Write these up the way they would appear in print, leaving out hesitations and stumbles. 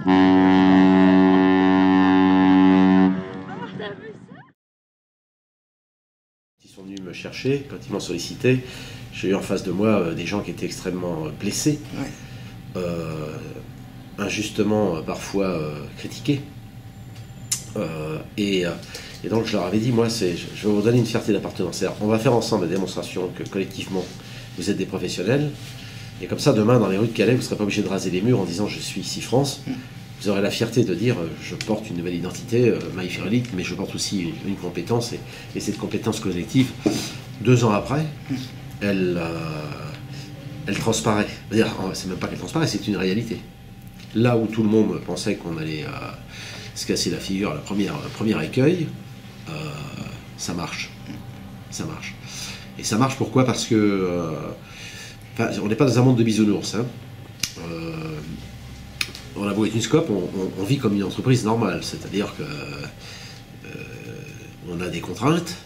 Ils sont venus me chercher, quand ils m'ont sollicité, j'ai eu en face de moi des gens qui étaient extrêmement blessés, injustement parfois critiqués. Et donc je leur avais dit, moi, je vais vous donner une fierté d'appartenance. On va faire ensemble la démonstration que collectivement, vous êtes des professionnels. Et comme ça, demain, dans les rues de Calais, vous ne serez pas obligé de raser les murs en disant « je suis ici France ». Vous aurez la fierté de dire « je porte une nouvelle identité, Maïfirlik, mais je porte aussi une compétence ». Et cette compétence collective, 2 ans après, elle transparaît. C'est même pas qu'elle transparaît, c'est une réalité. Là où tout le monde pensait qu'on allait se casser la figure, le premier écueil, ça marche. Ça marche. Et ça marche pourquoi? Parce que on n'est pas dans un monde de bisounours. Hein. On a beau être une scope, on vit comme une entreprise normale, c'est-à-dire que on a des contraintes,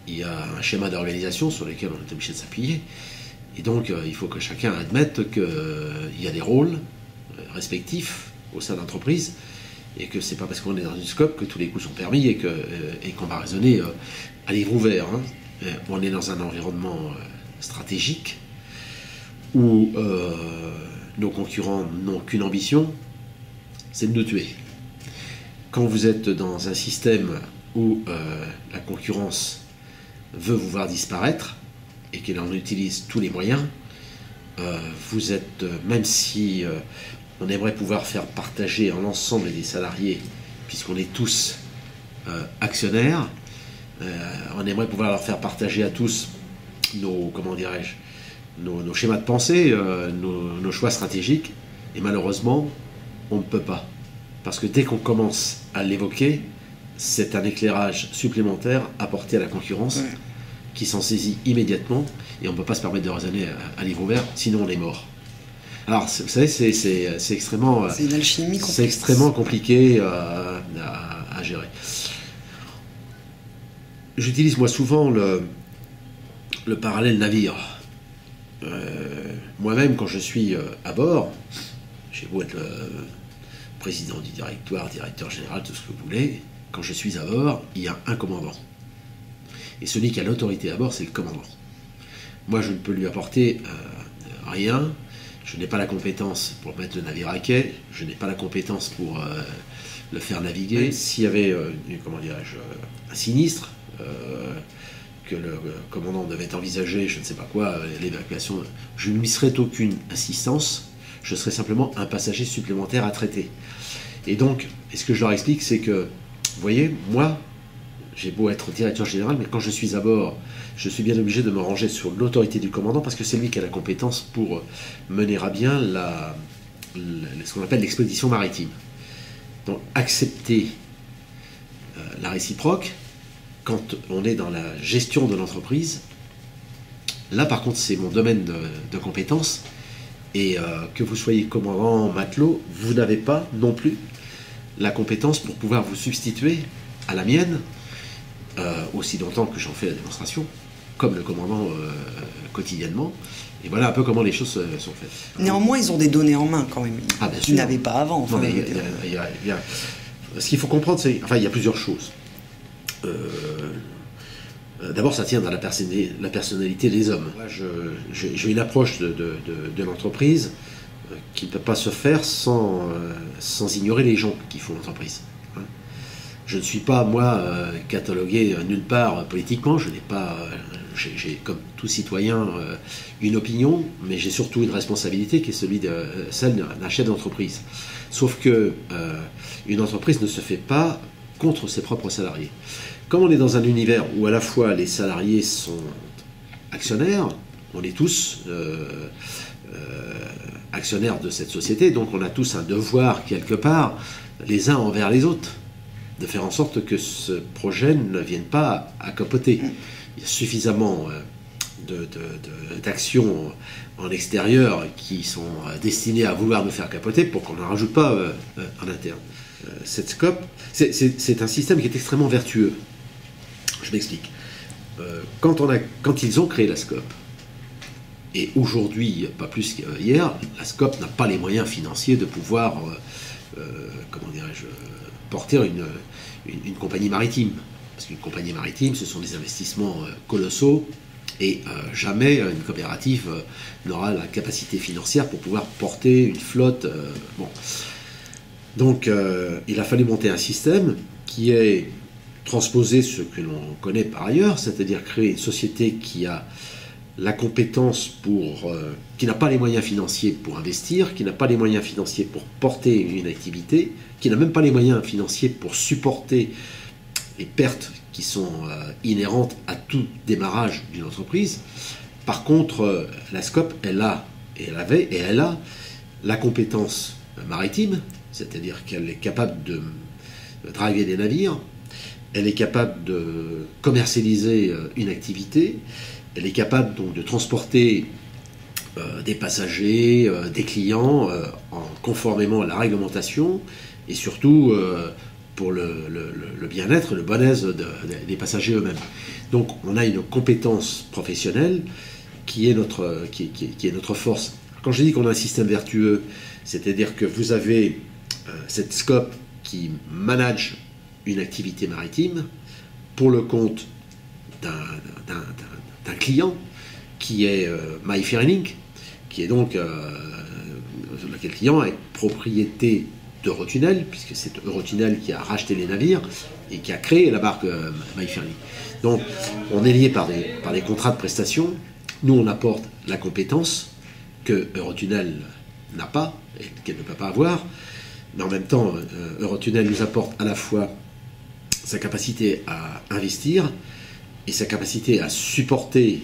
il y a un schéma d'organisation sur lequel on est obligé de s'appuyer, et donc il faut que chacun admette qu'il y a des rôles respectifs au sein de l'entreprise, et que c'est pas parce qu'on est dans une scope que tous les coups sont permis et qu'on va raisonner à livre ouvert. Hein. On est dans un environnement stratégique où nos concurrents n'ont qu'une ambition, c'est de nous tuer. Quand vous êtes dans un système où la concurrence veut vous voir disparaître et qu'elle en utilise tous les moyens, vous êtes, même si on aimerait pouvoir faire partager en l'ensemble des salariés, puisqu'on est tous actionnaires, on aimerait pouvoir leur faire partager à tous nos, comment dirais-je, nos schémas de pensée, nos choix stratégiques, et malheureusement, on ne peut pas. Parce que dès qu'on commence à l'évoquer, c'est un éclairage supplémentaire apporté à la concurrence qui s'en saisit immédiatement, et on ne peut pas se permettre de raisonner à livre ouvert, sinon on est mort. Alors, vous savez, c'est extrêmement, c'est une alchimie complexe. C'est extrêmement compliqué à gérer. J'utilise moi souvent le parallèle navire. Moi-même, quand je suis à bord, j'ai beau être le président du directoire, directeur général, tout ce que vous voulez, quand je suis à bord, il y a un commandant. Et celui qui a l'autorité à bord, c'est le commandant. Moi, je ne peux lui apporter rien. Je n'ai pas la compétence pour mettre le navire à quai, je n'ai pas la compétence pour le faire naviguer. S'il y avait, comment dirais-je, un sinistre, que le commandant devait envisager, je ne sais pas quoi, l'évacuation, je ne lui serais aucune assistance, je serais simplement un passager supplémentaire à traiter. Et donc, ce que je leur explique, c'est que, vous voyez, moi, j'ai beau être directeur général, mais quand je suis à bord, je suis bien obligé de me ranger sur l'autorité du commandant, parce que c'est lui qui a la compétence pour mener à bien ce qu'on appelle l'expédition maritime. Donc, accepter la réciproque, quand on est dans la gestion de l'entreprise, là par contre c'est mon domaine de compétence, et que vous soyez commandant, matelot, vous n'avez pas non plus la compétence pour pouvoir vous substituer à la mienne, aussi longtemps que j'en fais la démonstration, comme le commandant quotidiennement, et voilà un peu comment les choses sont faites. Néanmoins, ils ont des données en main quand même, qu'ils n'avaient pas avant. Enfin, ce qu'il faut comprendre, c'est, enfin il y a plusieurs choses. D'abord, ça tient dans la personnalité des hommes. Moi, j'ai une approche de l'entreprise qui ne peut pas se faire sans ignorer les gens qui font l'entreprise. Je ne suis pas, moi, catalogué nulle part politiquement. Je n'ai pas, j'ai comme tout citoyen une opinion, mais j'ai surtout une responsabilité qui est celle d'un chef d'entreprise. Sauf que une entreprise ne se fait pas contre ses propres salariés. Comme on est dans un univers où à la fois les salariés sont actionnaires, on est tous actionnaires de cette société, donc on a tous un devoir quelque part, les uns envers les autres, de faire en sorte que ce projet ne vienne pas à capoter. Il y a suffisamment d'actions en extérieur qui sont destinées à vouloir nous faire capoter pour qu'on n'en rajoute pas en interne. Cette scope, c'est un système qui est extrêmement vertueux. Je m'explique. Quand ils ont créé la scope, et aujourd'hui, pas plus qu'hier, la scope n'a pas les moyens financiers de pouvoir comment dirais-je, porter une compagnie maritime. Parce qu'une compagnie maritime, ce sont des investissements colossaux, et jamais une coopérative n'aura la capacité financière pour pouvoir porter une flotte. Bon. Donc il a fallu monter un système qui est transposé ce que l'on connaît par ailleurs, c'est-à-dire créer une société qui a la compétence qui n'a pas les moyens financiers pour investir, qui n'a pas les moyens financiers pour porter une activité, qui n'a même pas les moyens financiers pour supporter les pertes qui sont inhérentes à tout démarrage d'une entreprise. Par contre, la SCOP, elle a la compétence maritime, c'est-à-dire qu'elle est capable de draguer des navires, elle est capable de commercialiser une activité, elle est capable donc de transporter des passagers, des clients, conformément à la réglementation, et surtout pour le bien-être, le bon-aise des passagers eux-mêmes. Donc on a une compétence professionnelle qui est notre force. Quand je dis qu'on a un système vertueux, c'est-à-dire que vous avez cette SCOP qui manage une activité maritime pour le compte d'un client qui est MyFairing, qui est donc lequel client est propriété d'Eurotunnel, puisque c'est Eurotunnel qui a racheté les navires et qui a créé la marque MyFairing. Donc on est lié par des contrats de prestation. Nous on apporte la compétence que Eurotunnel n'a pas et qu'elle ne peut pas avoir, mais en même temps Eurotunnel nous apporte à la fois sa capacité à investir et sa capacité à supporter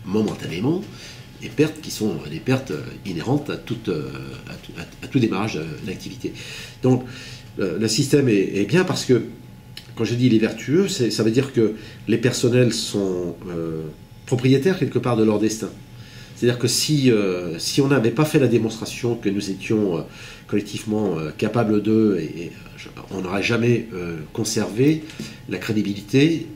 momentanément des pertes qui sont des pertes inhérentes à tout démarrage d'activité. Donc le système est bien parce que, quand je dis il est vertueux, ça veut dire que les personnels sont propriétaires quelque part de leur destin. C'est-à-dire que si on n'avait pas fait la démonstration que nous étions collectivement capables d'eux, on n'aurait jamais conservé la crédibilité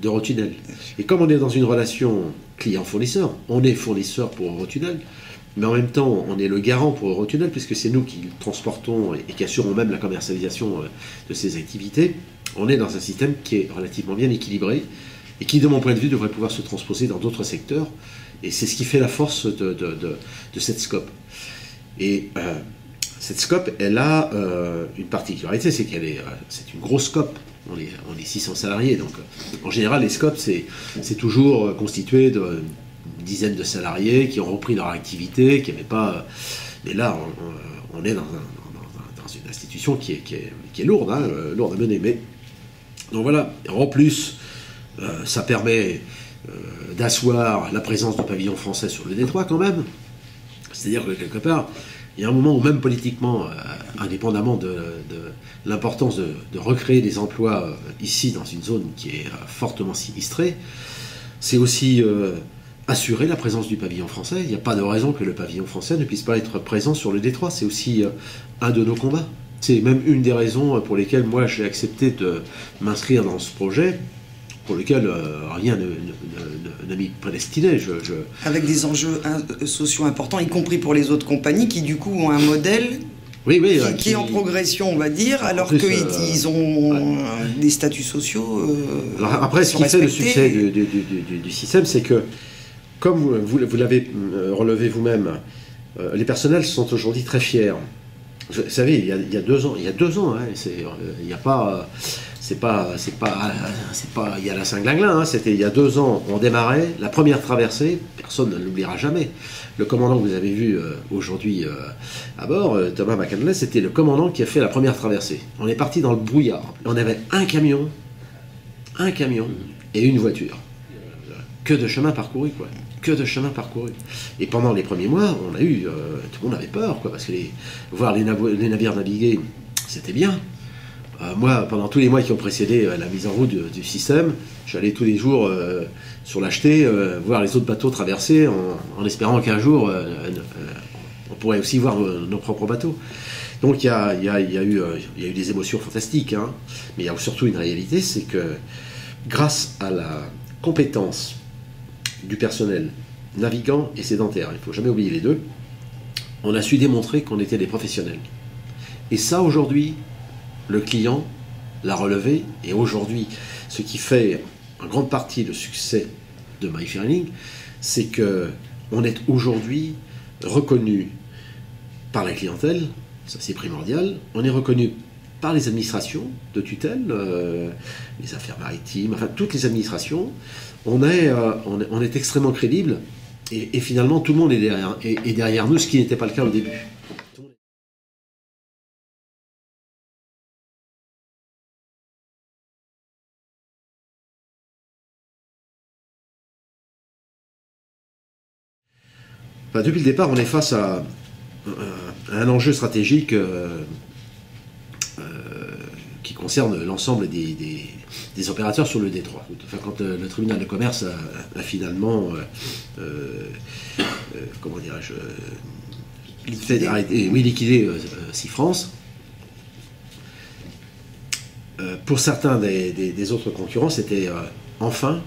d'Eurotunnel. Et comme on est dans une relation client-fournisseur, on est fournisseur pour Eurotunnel, mais en même temps on est le garant pour Eurotunnel, puisque c'est nous qui transportons et qui assurons même la commercialisation de ces activités. On est dans un système qui est relativement bien équilibré et qui, de mon point de vue, devrait pouvoir se transposer dans d'autres secteurs. Et c'est ce qui fait la force de cette SCOP. Et cette SCOP, elle a une particularité, c'est c'est une grosse SCOP. On est 600 salariés, donc en général, les SCOP, c'est toujours constitué d'une dizaine de salariés qui ont repris leur activité, qui n'avaient pas... Mais là, on est dans une institution qui est lourde, hein, lourde à mener. Mais, donc voilà, en plus, ça permet d'asseoir la présence du pavillon français sur le détroit quand même. C'est-à-dire que quelque part, il y a un moment où même politiquement, indépendamment de l'importance de recréer des emplois ici dans une zone qui est fortement sinistrée, c'est aussi assurer la présence du pavillon français. Il n'y a pas de raison que le pavillon français ne puisse pas être présent sur le détroit. C'est aussi un de nos combats. C'est même une des raisons pour lesquelles moi j'ai accepté de m'inscrire dans ce projet, pour lequel rien ne m'y prédestinait. Avec des enjeux sociaux importants, y compris pour les autres compagnies qui du coup ont un modèle qui est en progression, on va dire, alors qu'ils ont des statuts sociaux. Alors après, ce qui fait le succès du système, c'est que, comme vous l'avez relevé vous-même, les personnels sont aujourd'hui très fiers. Vous savez, il y a 2 ans, hein, il n'y a pas... C'est pas il y a la Saint-Glinglin, hein, c'était il y a 2 ans, on démarrait, la première traversée, personne ne l'oubliera jamais. Le commandant que vous avez vu aujourd'hui à bord, Thomas McCandless, c'était le commandant qui a fait la première traversée. On est parti dans le brouillard. On avait un camion et une voiture. Que de chemin parcouru, quoi. Que de chemin parcouru. Et pendant les premiers mois, on a eu... tout le monde avait peur, quoi, parce que voir les navires naviguer, c'était bien. Moi, pendant tous les mois qui ont précédé la mise en route du système, j'allais tous les jours sur l'Acheté voir les autres bateaux traverser en espérant qu'un jour on pourrait aussi voir nos propres bateaux. Donc il y a eu des émotions fantastiques, hein, mais il y a surtout une réalité, c'est que grâce à la compétence du personnel navigant et sédentaire, il ne faut jamais oublier les deux, on a su démontrer qu'on était des professionnels. Et ça, aujourd'hui, le client l'a relevé. Et aujourd'hui, ce qui fait en grande partie le succès de MyFairlink, c'est qu'on est aujourd'hui reconnu par la clientèle, ça c'est primordial, on est reconnu par les administrations de tutelle, les affaires maritimes, enfin toutes les administrations, on est extrêmement crédible et finalement tout le monde est derrière nous, ce qui n'était pas le cas au début. Enfin, depuis le départ, on est face à un enjeu stratégique qui concerne l'ensemble des opérateurs sur le Détroit. Enfin, quand le tribunal de commerce a finalement, comment dirais-je, liquidé SeaFrance, pour certains des autres concurrents, c'était enfin,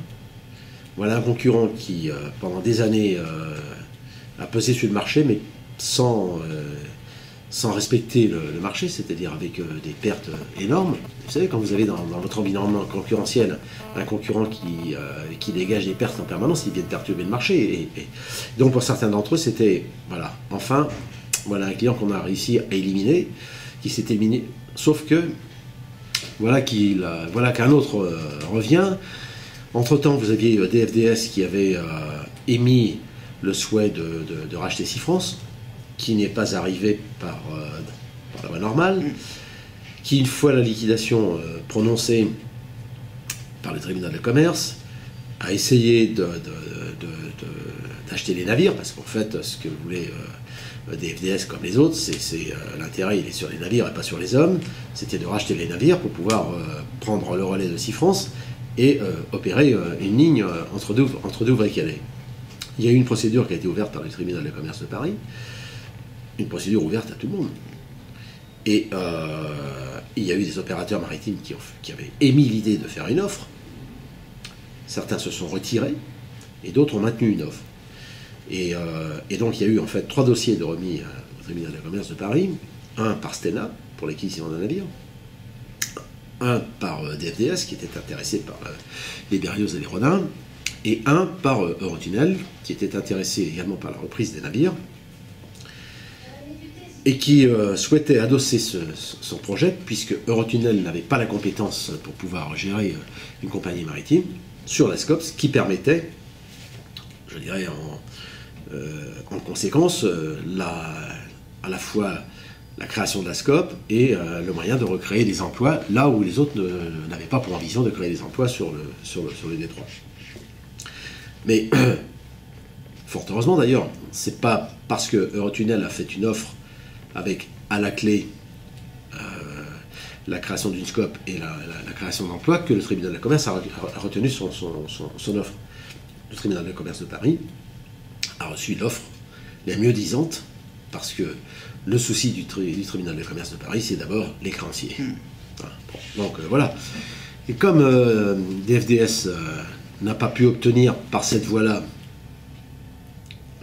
voilà un concurrent qui, pendant des années, a pesé sur le marché, mais sans respecter le marché, c'est-à-dire avec des pertes énormes. Vous savez, quand vous avez dans votre environnement concurrentiel un concurrent qui dégage des pertes en permanence, il vient de perturber le marché. Et donc pour certains d'entre eux, c'était, voilà, enfin, voilà un client qu'on a réussi à éliminer, qui s'est éliminé, sauf que, voilà qu'un autre revient. Entre-temps, vous aviez DFDS qui avait émis le souhait de racheter SeaFrance, qui n'est pas arrivé par la voie normale, qui, une fois la liquidation prononcée par le tribunal de commerce, a essayé d'acheter les navires, parce qu'en fait, ce que voulait DFDS comme les autres, c'est l'intérêt, il est sur les navires et pas sur les hommes, c'était de racheter les navires pour pouvoir prendre le relais de SeaFrance et opérer une ligne entre deux Ouvray-Calais. Il y a eu une procédure qui a été ouverte par le tribunal de commerce de Paris, une procédure ouverte à tout le monde. Et il y a eu des opérateurs maritimes qui avaient émis l'idée de faire une offre. Certains se sont retirés et d'autres ont maintenu une offre. Et donc il y a eu en fait 3 dossiers de remis au tribunal de commerce de Paris. Un par Stena, pour l'acquisition d'un navire. Un par DFDS, qui était intéressé par les Berlioz et les Rodin. Et un par Eurotunnel, qui était intéressé également par la reprise des navires, et qui souhaitait adosser son projet, puisque Eurotunnel n'avait pas la compétence pour pouvoir gérer une compagnie maritime, sur la SCOPS, qui permettait, je dirais en conséquence, à la fois la création de la SCOP et le moyen de recréer des emplois, là où les autres n'avaient pas pour ambition de créer des emplois sur le Détroit. Mais, fort heureusement d'ailleurs, c'est pas parce que Eurotunnel a fait une offre avec à la clé la création d'une SCOP et la création d'emplois que le tribunal de commerce a retenu son offre. Le tribunal de commerce de Paris a reçu l'offre la mieux disante, parce que le souci du tribunal de commerce de Paris, c'est d'abord les créanciers. Voilà. Bon, donc voilà. Et comme DFDS n'a pas pu obtenir par cette voie-là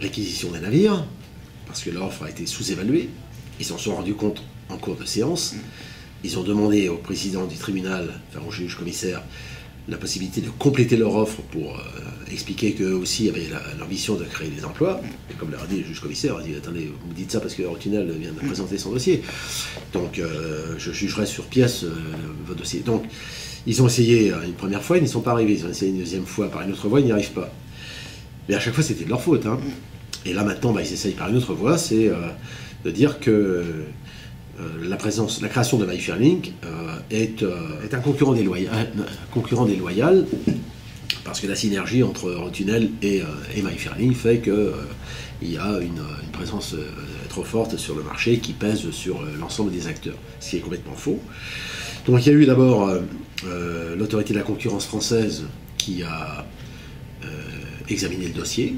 l'acquisition des navires, parce que l'offre a été sous-évaluée, ils s'en sont rendus compte en cours de séance, ils ont demandé au président du tribunal, enfin au juge-commissaire, la possibilité de compléter leur offre pour expliquer qu'eux aussi avaient l'ambition de créer des emplois. Et comme l'a dit le juge-commissaire, il a dit « Attendez, vous me dites ça parce que Eurotunnel vient de présenter son dossier. Donc je jugerai sur pièce votre dossier. » Donc ils ont essayé une première fois, ils n'y sont pas arrivés. Ils ont essayé une deuxième fois par une autre voie, ils n'y arrivent pas. Mais à chaque fois, c'était de leur faute. Hein. Et là maintenant, ils essayent par une autre voie, c'est de dire que la création de MyFairlink est un concurrent déloyal, parce que la synergie entre Eurotunnel et MyFairlink fait qu'il y a une présence trop forte sur le marché qui pèse sur l'ensemble des acteurs, ce qui est complètement faux. Donc il y a eu d'abord l'autorité de la concurrence française qui a examiné le dossier,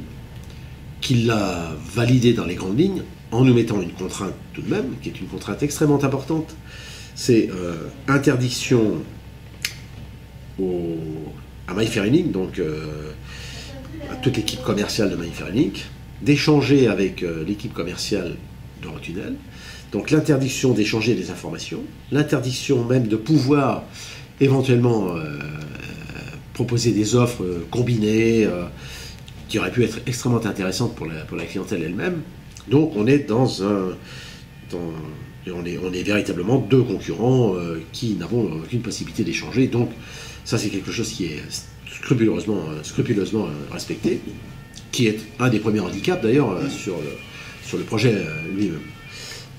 qui l'a validé dans les grandes lignes, en nous mettant une contrainte tout de même, qui est une contrainte extrêmement importante, c'est interdiction à MyFairlink, donc à toute l'équipe commerciale de MyFairlink, d'échanger avec l'équipe commerciale d'Eurotunnel, Donc l'interdiction d'échanger des informations, l'interdiction même de pouvoir éventuellement proposer des offres combinées qui auraient pu être extrêmement intéressantes pour la clientèle elle-même. Donc on est on est véritablement deux concurrents qui n'avons aucune possibilité d'échanger. Donc ça c'est quelque chose qui est scrupuleusement respecté, qui est un des premiers handicaps d'ailleurs sur le projet lui-même.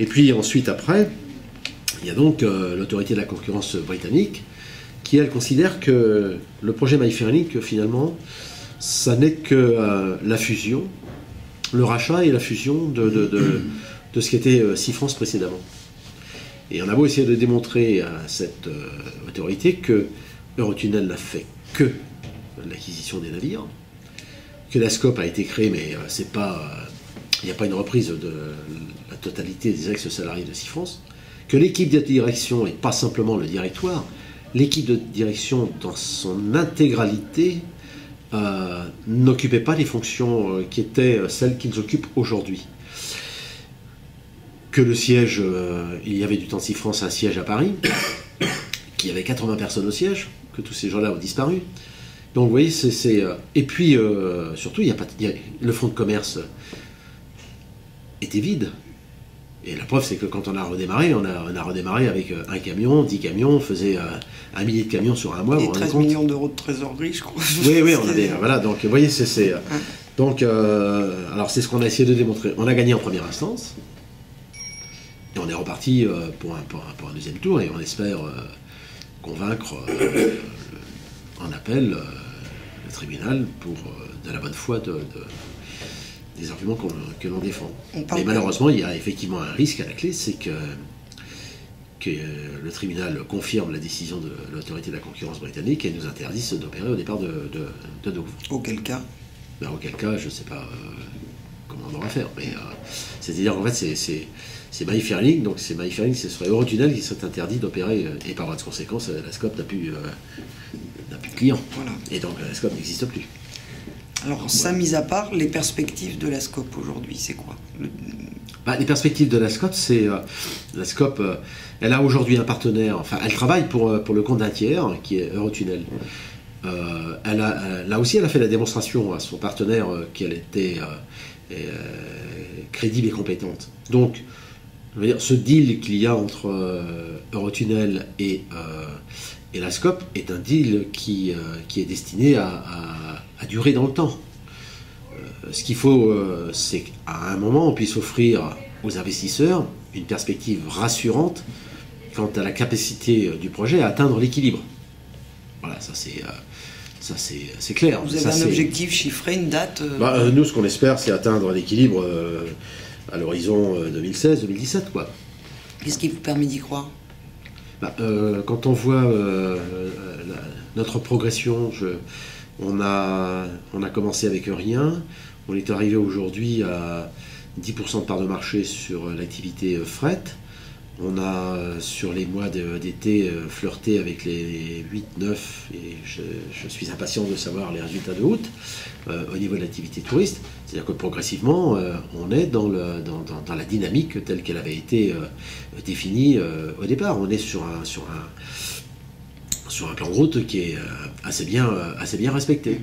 Et puis ensuite après, il y a donc l'autorité de la concurrence britannique qui elle considère que le projet MyFairlink finalement ça n'est que la fusion, le rachat et la fusion de ce qui était Cifrance précédemment. Et on a beau essayer de démontrer à cette autorité que Eurotunnel n'a fait que l'acquisition des navires, que la SCOP a été créée, mais il n'y a pas une reprise de la totalité des ex-salariés de Cifrance, que l'équipe de direction, et pas simplement le directoire, l'équipe de direction dans son intégralité n'occupait pas les fonctions qui étaient celles qu'ils occupent aujourd'hui. Que le siège, il y avait du temps de Cifrance un siège à Paris, qu'il y avait 80 personnes au siège, que tous ces gens-là ont disparu. Donc vous voyez, et puis surtout, le fonds de commerce était vide. Et la preuve, c'est que quand on a redémarré, on a redémarré avec un camion, 10 camions, on faisait 1 millier de camions sur un mois. Et 13 millions d'euros de trésorerie, je crois. Oui, on avait. Voilà, donc vous voyez, donc, alors c'est ce qu'on a essayé de démontrer. On a gagné en première instance. Et on est reparti pour un deuxième tour et on espère convaincre en appel le tribunal pour de la bonne foi des arguments que l'on défend. Mais malheureusement, il y a effectivement un risque à la clé, c'est que le tribunal confirme la décision de l'autorité de la concurrence britannique et nous interdise d'opérer au départ de Douvres. Auquel cas auquel cas, je ne sais pas comment on aura faire. Mais c'est-à-dire qu'en fait, c'est MyFairlink, donc c'est MyFairlink, ce serait Eurotunnel qui serait interdit d'opérer, et par voie de conséquence, la SCOP n'a plus de clients. Voilà. Et donc la SCOP n'existe plus. Alors, ça mis à part, les perspectives de la SCOP aujourd'hui, c'est quoi Les perspectives de la SCOP, c'est... la SCOP, elle a aujourd'hui un partenaire, enfin, elle travaille pour le compte d'un tiers, qui est Eurotunnel. Là aussi, elle a fait la démonstration à son partenaire qu'elle était crédible et compétente. Donc, je veux dire, ce deal qu'il y a entre Eurotunnel et la SCOP est un deal qui est destiné à durer dans le temps. Ce qu'il faut, c'est qu'à un moment, on puisse offrir aux investisseurs une perspective rassurante quant à la capacité du projet à atteindre l'équilibre. Voilà, ça c'est clair. Vous avez un objectif chiffré, une date Nous, ce qu'on espère, c'est atteindre l'équilibre à l'horizon 2016-2017, quoi. Qu'est-ce qui vous permet d'y croire quand on voit notre progression, on a commencé avec rien, on est arrivé aujourd'hui à 10% de part de marché sur l'activité fret, on a sur les mois d'été flirté avec les 8-9 et je suis impatient de savoir les résultats de août au niveau de l'activité touriste. C'est-à-dire que progressivement, on est dans la dynamique telle qu'elle avait été définie au départ. On est sur un plan de route qui est assez bien respecté.